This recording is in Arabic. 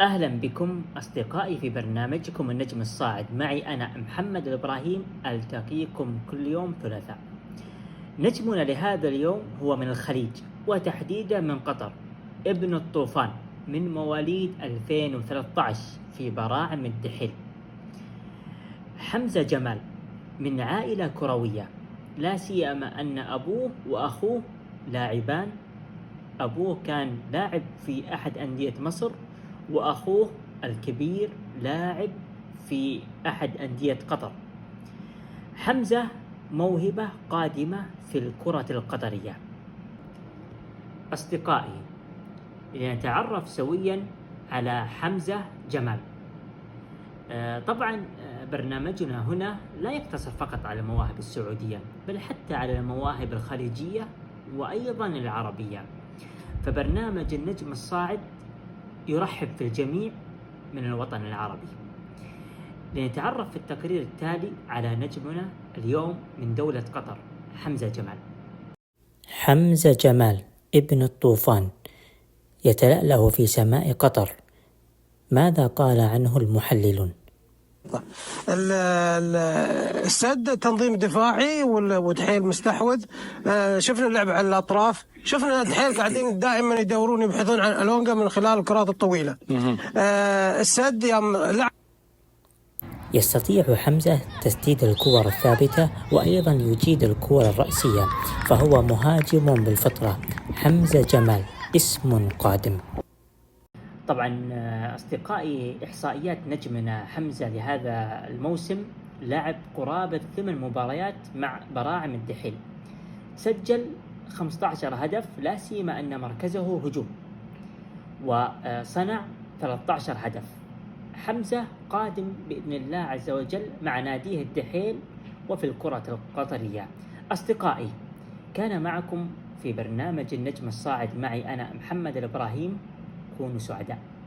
أهلا بكم أصدقائي في برنامجكم النجم الصاعد. معي أنا محمد الإبراهيم، ألتقيكم كل يوم ثلاثاء. نجمنا لهذا اليوم هو من الخليج، وتحديدا من قطر، ابن الطوفان، من مواليد 2013 في براعم الدحيل. حمزة جمال من عائلة كروية، لا سيما أن أبوه وأخوه لاعبان. أبوه كان لاعب في أحد أندية مصر، وأخوه الكبير لاعب في أحد أندية قطر. حمزة موهبة قادمة في الكرة القطرية. أصدقائي، لنتعرف سويا على حمزة جمال. طبعا برنامجنا هنا لا يقتصر فقط على المواهب السعودية، بل حتى على المواهب الخليجية وأيضا العربية. فبرنامج النجم الصاعد يرحب في الجميع من الوطن العربي. لنتعرف في التقرير التالي على نجمنا اليوم من دولة قطر، حمزة جمال. حمزة جمال ابن الطوفان يتلألأ في سماء قطر. ماذا قال عنه المحللون؟ السد تنظيم دفاعي ودحيل مستحوذ. شفنا اللعب على الأطراف، شفنا دحيل قاعدين دائما يدورون يبحثون عن ألونجا من خلال الكرات الطويلة. السد يستطيع حمزة تسديد الكور الثابتة وأيضا يجيد الكور الرأسية، فهو مهاجم بالفطرة. حمزة جمال اسم قادم. طبعا أصدقائي، إحصائيات نجمنا حمزة لهذا الموسم: لعب قرابة 8 مباريات مع براعم الدحيل، سجل 15 هدف، لا سيما أن مركزه هجوم، وصنع 13 هدف. حمزة قادم بإذن الله عز وجل مع ناديه الدحيل وفي الكرة القطرية. أصدقائي، كان معكم في برنامج النجم الصاعد معي أنا محمد الإبراهيم. كونوا سعداء.